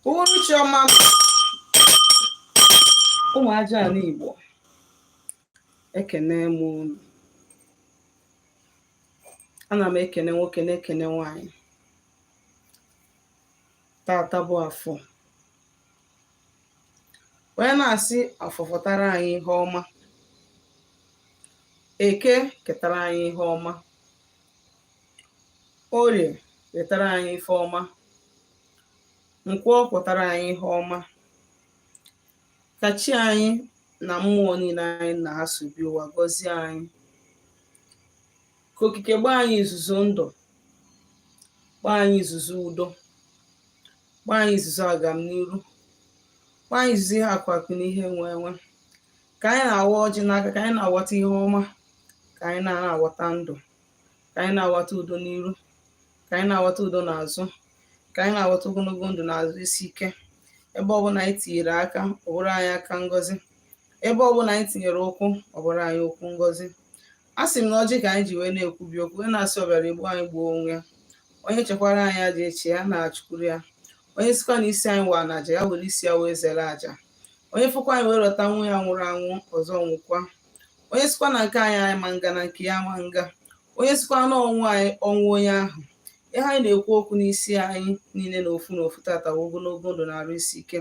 Uruchioma ụmụ Ajana Igbo ekene m unu. Ana m ekene nwoke na-ekene nwanyị. Tata bụ afọ wee na-asị afọ fọtara anyị ihe ọma, eke ketara anyị ihe ọma, orie wetara anyị ife ọma, nkwọ pụtara anyị ihe ọma. Ka chi anyị na mmụọ niile anyị na ha so bi ụwa gọzie anyị. Ka okike gbaa anyị izuzu ndụ, gbaa anyị izuzu udo, gbaa anyị izuzu agamniru, gbaa anyị izuzu ihe akụakụ na ihe enwe enwe. Ka anyị na-awa ọjị n'aka, ka anyị na-awata ihe ọma, ka anyị na-awata ndụ, ka anyị na-awata udo n'iru, ka anyị na-awata udo n'azụ, ka anyị na-awata ogologo ndụ n'azụ isi ike. Ebe ọbụla anyị tinyere aka, ọ bụrụ anyị aka ngọzi. Ebe ọbụla anyị tinyere ụkwụ, ọ bụrụ anyị ụkwụ ngọzi. A sị m na ọjị ka anyị ji wee na-ekwubi okwu, wee na-asị ọbịara egbu anyị gbuo onwe ya. Onye chekwara anyị aja echi ya na-achụkwuru ya. Onye sikwa na isi anyị wa na aja, ya were isi ya wee zere aja. Onye fụkwa anyị wee rọta nwa ya nwụrụ anwụ, ọzọ nwụkwa. Onye sikwa na nke anyị ma nga na nke ya ma nga. Onye sikwa na ọnwụ anyị ọnwụ onye ahụ. Ihe anyị na-ekwu okwu n'isi anyị niile n'ofu tata ogologo ndụ na-arụ isi ike.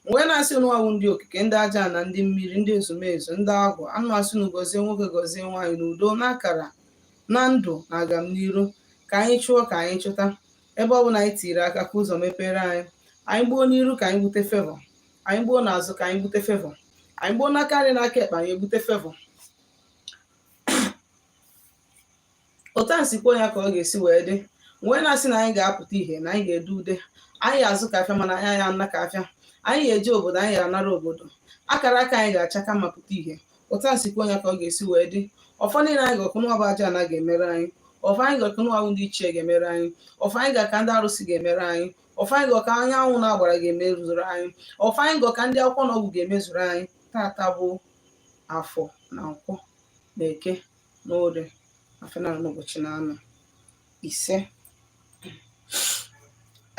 Mgbe na-asị n'ụwa ndị okike, ndị Ajana, ndị mmiri, ndị ezumezu, ndị agwụ, anụ asị na gọzie nwoke gọzie nwaanyị n'udo n'akara na ndụ na agamniru. Ka anyị chụọ, ka anyị chụta. Ebe ọbụla anyị tiri aka ka ụzọ mepere anyị. Anyị gbuo n'iru ka anyị bute fevọ, anyị gbuo n'azụ ka anyị bute fevọ, anyị gbuo n'aka nri n'aka ekpe anyị ebute fevọ. Otu a sikwo ya ka ọ ga-esi wee dị. Mgbe na-asị na anyị ga-apụta ihe, na anyị ga-ede ude, anyị azụ ka afịa mana anyị ana ka afịa, anyị ga-eje obodo, anyị ga-anara obodo, akara aka anyị ga-achaka ma pụta ihe. Otu a sikwo ya ka ọ ga-esi wee dị. Ọfọ niile anyị gọkụnụwa bụ Ajana ga-emere anyị. Ọfọ anyị gọkụnụwa bụ ndị ichie ga-emere anyị. Ọfọ anyị ga-ka ndị arụsị ga-emere anyị. Ọfọ anyị gọka anyanwụ na-agbara ga-emezuru anyị. Ọfọ anyị gọka ndị akwụkwọ na ọgwụ ga-emezuru anyị. Tata bụ afọ na nkwọ na eke na orie afọ na n'ụbọchị na anọ ise.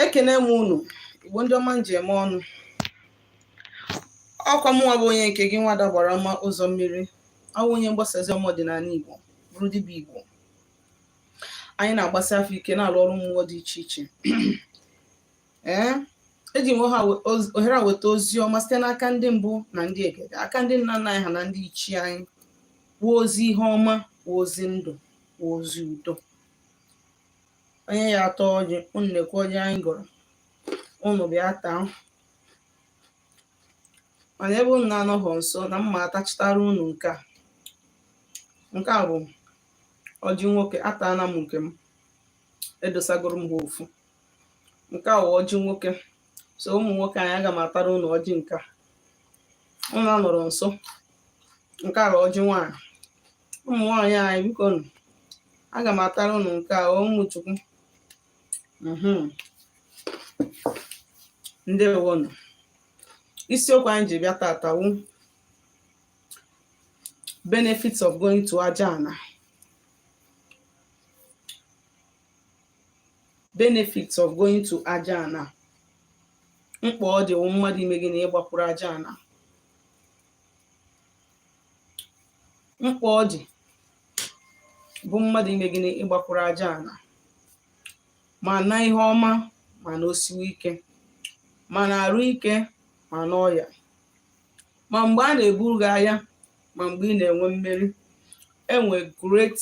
Ekene m unu Igbo ndị ọma njem ọnụ. Ọkwa mụnwa bụ onye nke gị nwada gbara mma ụzọ mmiri. Ọ bụ onye mgbasazi ọdịnala Igbo, bụrụ dibịa Igbo. Anyị na-agbasi afọ ike na-alụ ọrụ mmụọ dị iche iche. Eji m ohere a weta ozi ọma site n'aka ndị mbụ na ndị egede, aka ndị nna nna anyị ha na ndị ichie anyị. Kwuo ozi ihe ọma, kwuo ozi ndụ, kwuo ozi udo. Onye ya atọ ọjị, unu na-ekwe ọjị anyị gọrọ, unu bịa taa. Mana ebe unu na-anọghọ nso, na mma atachitara unu nke a. Nke a bụ ọjị nwoke, ataana m nke m, edosagoro m ha ofu. Nke a bụ ọjị nwoke, so ụmụ nwoke anyị aga m atara unu ọjị nke a. Unu anọrọ nso. Nke a bụ ọjị nwaanyị. Ụmụ nwaanyị anyị biko nụ, aga m atara unu nke a, ụmụ Chukwu. Ndewonu. Isiokwu anyị ji bịa tata wụ benefits of going to Ajana. Benefits of going to Ajana. Mkpa ọ dị wụ mmadụ ime gị na ịgbakwuru Ajana. Mkpa ọ dị bụ mmadụ ime gị na ịgbakwuru Ajana. Ma na ihe ọma, ma na osiwe ike, ma na arụ ike, ma na ọya. Ma mgbe a na-eburu gị agha, ma mgbe ị na-enwe mmeri, enwe great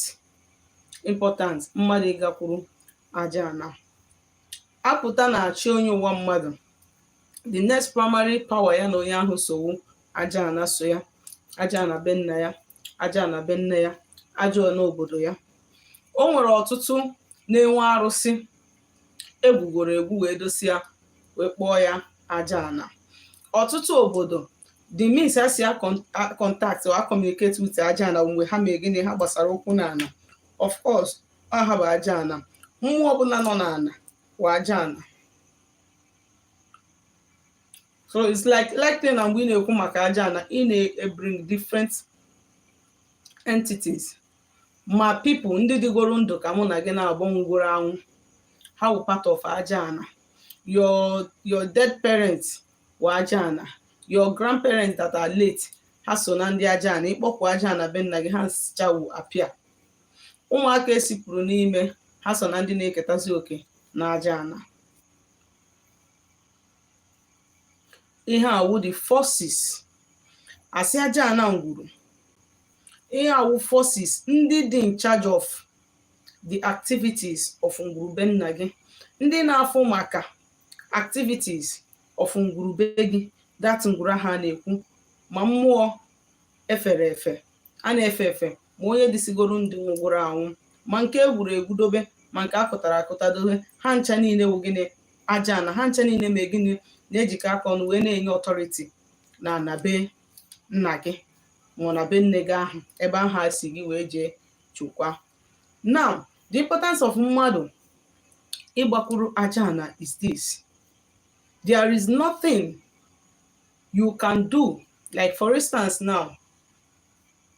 importance mmadụ ịgakwuru Ajana. Apụta na-achị onye ụwa mmadụ, the next primary power ya na onye ahụ sowu Ajana so ya. Ajana be nna ya, Ajana be nne ya, Ajana obodo ya. O nwere ọtụtụ na-enwe arụsị egbugoro egbu wee dosi ya wee kpọọ ya Ajana. Ọtụtụ obodo the means ha si contact or communicate with Ajana mgbe ha mee gịnị, ha gbasara okwu n'ala. Of course, ha bụ Ajana. Mmụọ ọbụla nọ n'ala bụ Ajana. So it's like na mgbe ị na-ekwu maka Ajana, ị na-bring different entities. Ma people ndị dịgoro ndụ ka mụ na gị na-abụ nwụgoro anwụ, ha wụ part of Ajana. your dead parents were Ajana, your grandparents that are late ha so na ndị Ajana, ịkpọpụ Ajana be nna gị ha nsichawu apịa. Ụmụaka esipụrụ n'ime ha so na ndị na-eketazi oke na Ajana. Ihe awụ the forces asị Ajana ngwuru. Ihe awụ forces ndị dị in charge of the activities of ngwurube nna gị, ndị na-afụ maka activities of ngwurube gị. That ngwuru ha na-ekwu ma mmụọ efere efe a na-efe efe, ma onye dịsigoro ndị nwụrụ anwụ, ma nke egwuru egwudobe, ma nke akụtara akụtadobe, ha ncha niile wụ gịnị? Ajana. Ha ncha niile ma gịnị? Na-ejikọ aka ọnụ wee na-enye authority na be nna gị ma na be nne gị ahụ, ebe ahụ si gị wee jee chukwa. Now, the importance of mmadụ ịgbakwuru Ajana is this: there is nothing you can do. Like for instance now,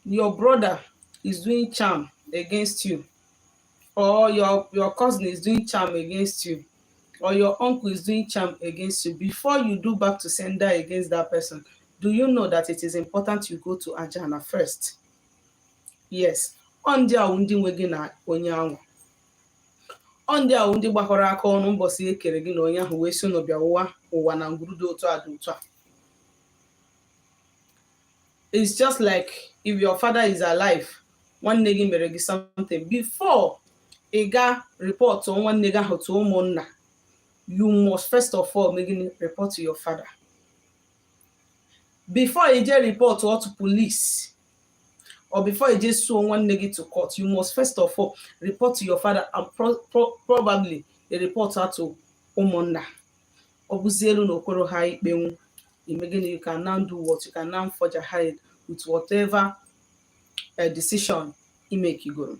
your brother is doing charm against you, or your cousin is doing charm against you, or your uncle is doing charm against you. Before you do back to sender against that person, do you know that it is important you go to Ajana first? Yes. On ndị ahụ ndị nwe gị na onye ahụ, on ndị ahụ ndị gbakọrọ aka ọnụ mbọsị ekere gị na onye ahụ wee si n'ọbịa ụwa na ngwuru dị otu a dị otu a. It's just like if your father is alive, nwanne gị mere gị something, before ị ga report nwanne gị ahụ to ụmụnna, you must first of all report to your father. Before you just report to police, or before you just sue one negative to court, you must first of all report to your father, and probably a report to Omona. Obuzelu no koro hai bengu. You can now do what you can now forge ahead with whatever decision you make you go.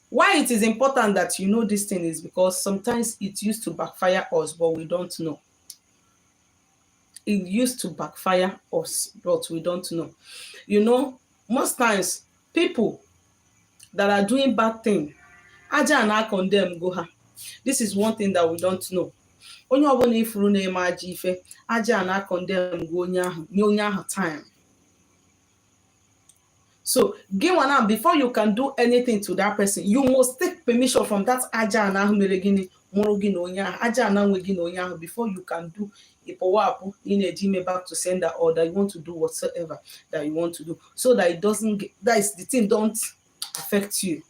Why it is important that you know this thing is because sometimes it used to backfire us, but we don't know. It used to backfire us, but we don't know. You know, most times people that are doing bad things, Ajana condemn go ha. This is one thing that we don't know. Onye ọbụla ifuru na-eme aja ife, Ajana condemn go onye ahụ, nye onye ahụ time. So, before you can do anything to that person, you must take permission from that Ajana ahụ mere gịnị mụrụ gị na onye ahụ, Ajana nwe gị na onye ahụ, before you can do ipowapu in a gym back to sender, or that you want to do whatsoever that you want to do, so that it doesn't get, that is the thing don't affect you.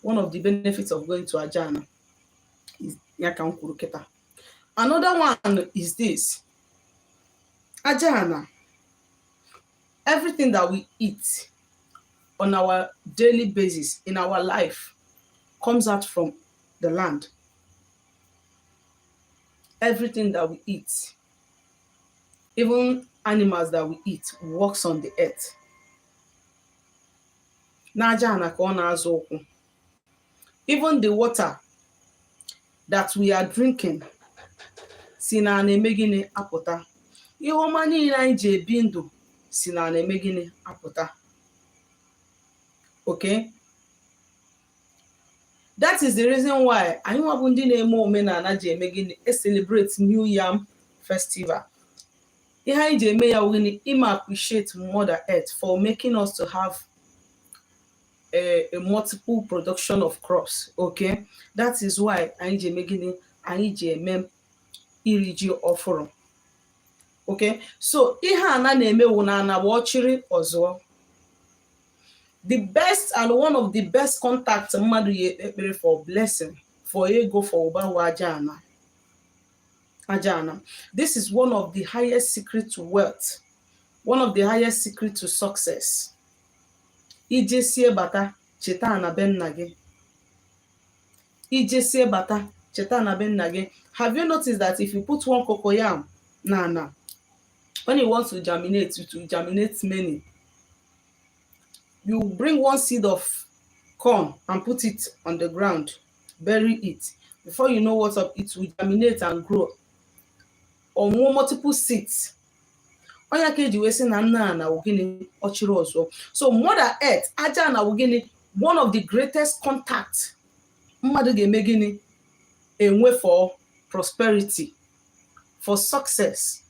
One of the benefits of going to Ajana is yakan kuruketa. Another one is this: Ajana, everything that we eat on our daily basis in our life comes out from the land. Everything that we eat, even animals that we eat, walks on the earth. Even the water that we are drinking, sinane megine apota. Ihomani inanje bindu, sinane megine apota. Okay? That is the reason why I celebrate New Yam Festival. I appreciate Mother Earth for making us to have a multiple production of crops. Okay, that is why I offering. Okay, so the best and one of the best contacts for blessing for you go for Ajana. Ajana. This is one of the highest secret to wealth, one of the highest secret to success. Ijesie bata chetana ben nage. Ijesie bata chetana ben nage. Have you noticed that if you put one cocoyam, when it wants to germinate, it will germinate many. You bring one seed of corn and put it on the ground, bury it. Before you know what's up, it will germinate and grow. Or more multiple seeds. So Mother Earth, Ajana, one of the greatest contacts, Mother Gemegini, a way for prosperity, for success.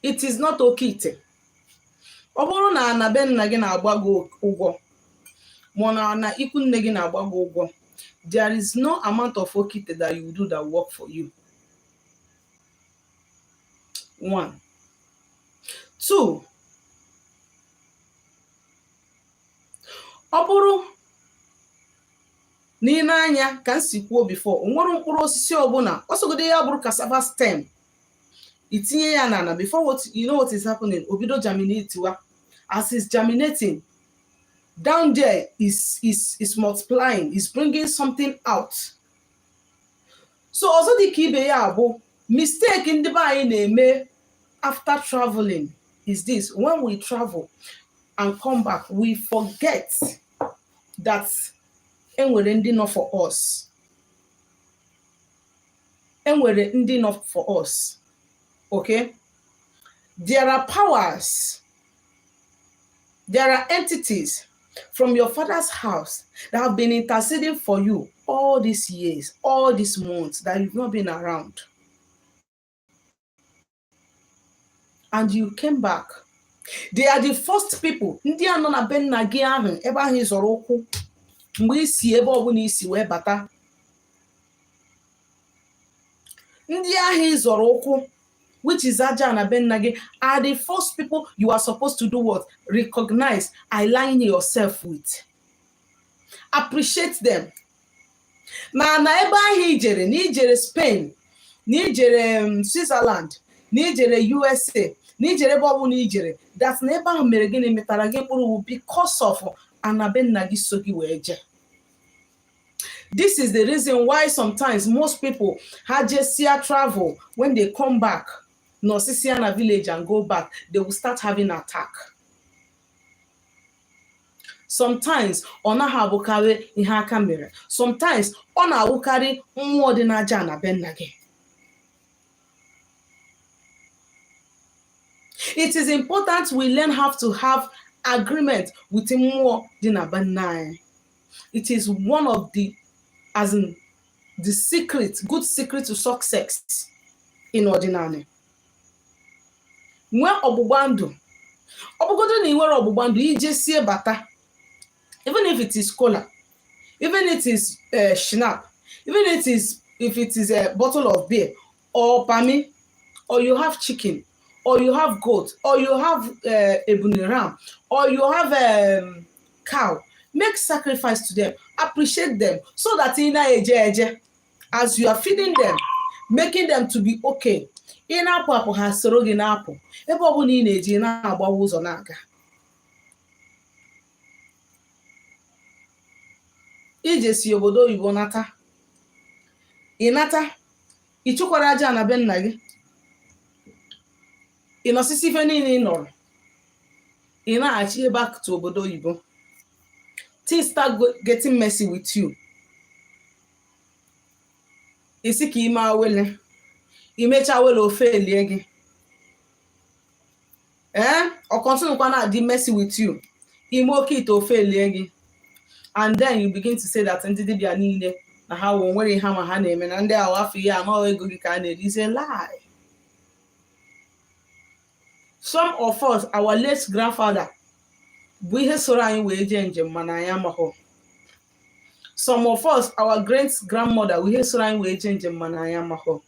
It is not okite. Ọ bụrụ na ana be nna gị na-agba gị ụgwọ ma na ikwu nne gị na-agba gị ụgwọ, there is no amount of okite that you do that work for you. 1. 2. Ọ bụrụ na ị na-anya ka m si kwuo before, o nwere mkpụrụ osisi ọbụla ọsọgide ya bụrụ cassava stem, itinye ya n'ala, before you know what is happening, obido germinate wa. As it's germinating, down there is multiplying, is bringing something out. So ọzọ dị ka ibe ya bụ mistake ndị be anyị na-eme after traveling is this: when we travel and come back, we forget that enwere ndị nọ for us. Enwere ndị nọ for us. Okay? There are powers, there are entities from your father's house that have been interceding for you all these years, all these months that you've not been around. And you came back. They are the first people. Ndị anọ na be nna gị ahụ, ebe ahụ ịzọrọ ụkwụ, mgbe isi ebe ọbụla isi wee bata. Ndị ahụ ịzọrọ ụkwụ, which is Ajana be nna gị, are the first people you are supposed to do what? Recognize, align yourself with. Appreciate them. Na ebe ahụ ijere, na ijere Spain, na ijere Switzerland, na ijere USA, na ijere ebe ọbụla ijere, that na ebe ahụ mere gịnị metara gị mkpụrụ because of ana be nna gị so gị wee je. This is the reason why sometimes most people had just travel, when they come back, no Sisiana village and go back, they will start having attack. Sometimes ona habukare ihe aka mere. Sometimes ona awukari mmụọ dị n'aja na be nna gị. It is important we learn how to have agreement with mmụọ dị na be nna anyị. It is one of the, as in the secret, good secret to success in ordinary. Nwe ọgbụgba ndụ, ọbụgodo na iwere ọgbụgba ndụ ije sie bata, even if it is cola, even if it is schnapp, even if it is a bottle of beer or pami, or you have chicken, or you have goat, or you have ebony ram, or you have cow, make sacrifice to them, appreciate them, so that in eje, as you are feeding them, making them to be okay. Ị na-apụ apụ ha soro gị na-apụ, ebe ọ bụla ị na-eji na-agbawa ụzọ na-aga. Ije si obodo oyibo nata, ị nata, ị chụkwara aja na be nna gị, ị nọsisi ife niile ị nọrọ, ị na-achị back to obodo oyibo. Things start getting messy with you. Isi ka ime awele, imecha wele ofe elie gị. Or continue to be messy with you. Ime oke ite ofe elie gị. And then you begin to say that ndị dibịa niile na ha nwere ihe ma ha na-eme, na ndị ahụ afọ ihe anọ ego gị ka a na-eri. Is a lie. Some of us, our late grandfather, bụ ihe soro anyị wee jee njem mana anyị amaghọ. Some of us, our great grandmother, bụ ihe soro anyị wee jee njem mana anyị amaghọ.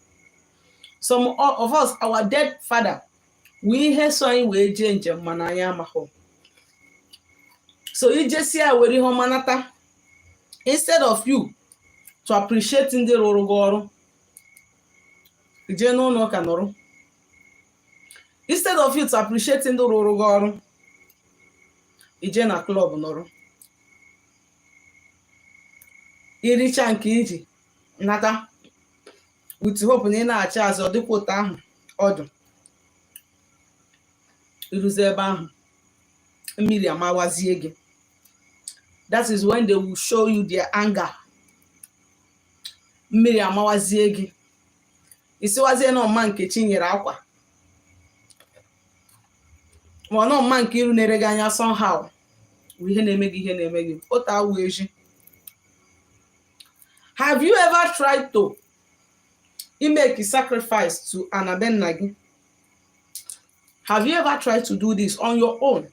Some of us, our dead father, bụ ihe so anyị wee jee njem mana anyị amaghọ. So ije si ya were ihe ọma nata, instead of you to appreciate ndị rụrụ gị ọrụ, ije n'ụlọ ụka nọrọ. Instead of you to appreciate ndị rụrụ gị ọrụ, ije na club nọrọ. Iricha nke iji nata with hope na ị na-achị azụ, ọ dịkwa ụtọ ahụ ọdụ. Iruzi ebe ahụ, mmiri amawazie gị. That is when they will show you their anger. Mmiri amawazie gị. Isiwazie na ọma nke chi nyere akwa. Ma na ọma nke iru na-ere gị anya somehow. Ihe na-eme gị, Ota awu eji. Have you ever tried to make a sacrifice to anabenagi. Have you ever tried to do this on your own?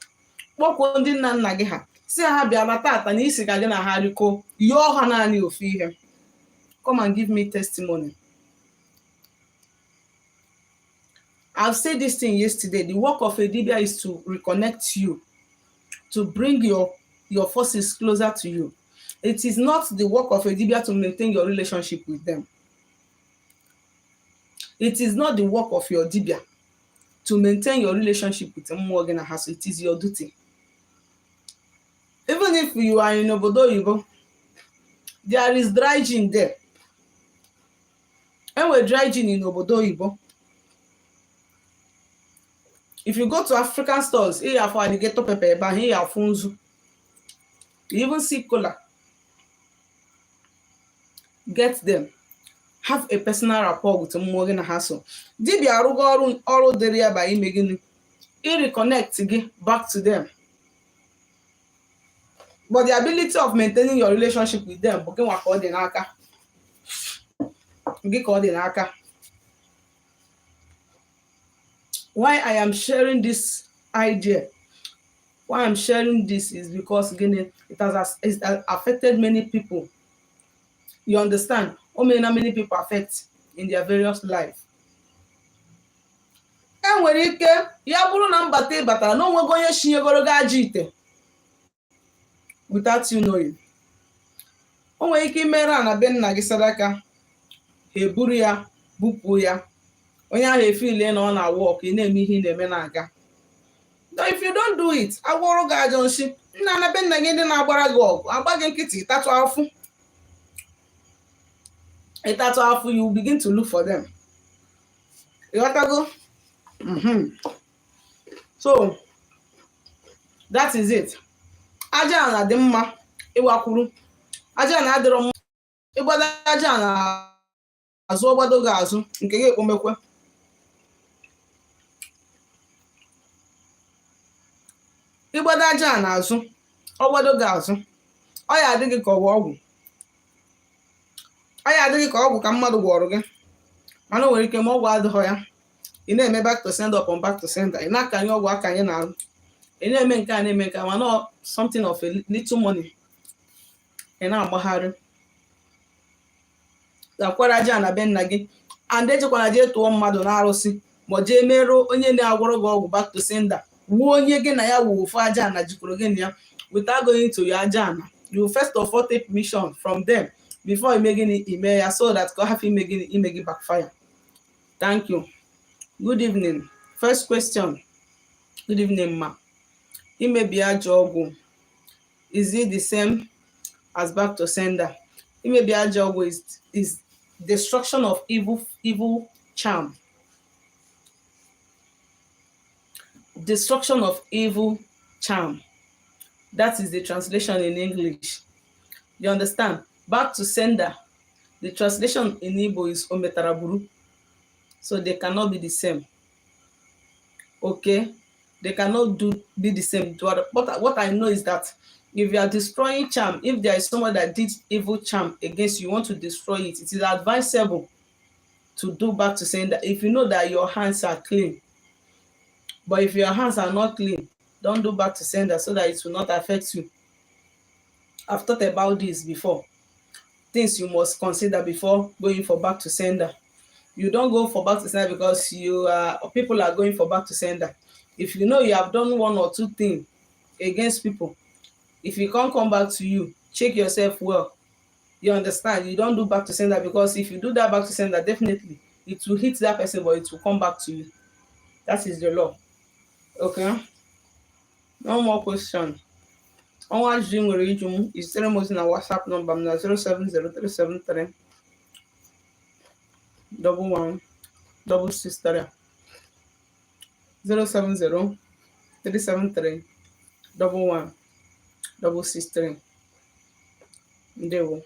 Kpọkwuo ndị nna nna gị ha si ha bịa tata na isi ka gị na ha rikọ yọọ ha naanị ofu ihe. Come and give me testimony. I've said this thing yesterday. The work of a dibia is to reconnect you, to bring your forces closer to you. It is not the work of a dibia to maintain your relationship with them. It is not the work of your dibia to maintain your relationship with mmụọ gị na ha. So it is your duty. Even if you are in obodo oyibo, there is dry gin there. And we're dry gin in obodo oyibo. If you go to African stores, here you for alligator pepper, but here you funzu. You even see cola. Get them. Have a personal rapport with mmụọ gị na ha. So dibịa arụgo ọrụ dịrị ya by ime gịnị? Reconnect gị back to them. But the ability of maintaining your relationship with them, gị nwa ka ọ dị n'aka. Gị ka ọ dị n'aka. Why I am sharing this idea, why I'm sharing this is because again, it has affected many people. You understand? How many people affect in their various life. Enwere ike ya bụrụ na mbata ịbatara na onwego onye shinyegoro gị aja ite without you knowing. O nwere ike imere a na be nna gị sadaka, ha eburu ya bupụ ya, onye ahụ efile na ọ na-work, ị na-eme ihe ị na-eme na-aga. But if you don't do it, agwọrọ gị ajọ nshi, nna na be nna gị ndị na-agbara gị ọgụ agba gị nkịtị ịtatụ afụ. Ịtatụ afụ, you begin to look for them. You got to go. So that is it. Ajana dị mma ịwakwuru. Ajana adịrọ mma ịgbada ajana azụ ọgbado gị azụ nke gị ekpomekwe. Ịgbada ajana azụ ọgbado gị azụ, ọ ya adịghị ka ọgwụ. Ọ ya adịghị ka ọgwụ ka mmadụ gwọrọ gị, mana o nwere ike ma ọgwụ adịghọ ya. Ị na-eme back to sender upon back to sender. Ị na-akanye ọgwụ akanye na-arụ. Ị na-eme nke a na-eme nke a, mana something of a little money. Ị na-agbagharị. Gakwara aja na be nna gị. And ejekwana jee tụọ mmadụ na-arụsị, ma jee merụ onye na-agwọrọ gị ọgwụ back to sender. Wuo onye gị na ya wụ ofu aja na jikwuru gị na ya. Without going to your ajana, you first of all take permission from them before you make any email so that God have ime gị backfire. Thank you. Good evening. First question. Good evening, ma. Imebi ajọ ọgwụ, is it the same as back to sender? Imebi ajọ ọgwụ is destruction of evil charm. Destruction of evil charm. That is the translation in English. You understand? Back to sender. The translation in Igbo is ometaraburu. So they cannot be the same. Okay? They cannot be the same. But what I know is that if you are destroying charm, if there is someone that did evil charm against you, you want to destroy it, it is advisable to do back to sender if you know that your hands are clean. But if your hands are not clean, don't do back to sender so that it will not affect you. I've thought about this before. Things you must consider before going for back to sender. You don't go for back to sender because people are going for back to sender. If you know you have done one or two things against people, if you can't come back to you, check yourself well. You understand? You don't do back to sender because if you do that back to sender, definitely it will hit that person, but it will come back to you. That is the law. Okay? No more question. Ọnwa ajụjụ nwere iju m izitere m ozi na WhatsApp nọmba m na 0703773 1166 0703773 1166. Ndewo.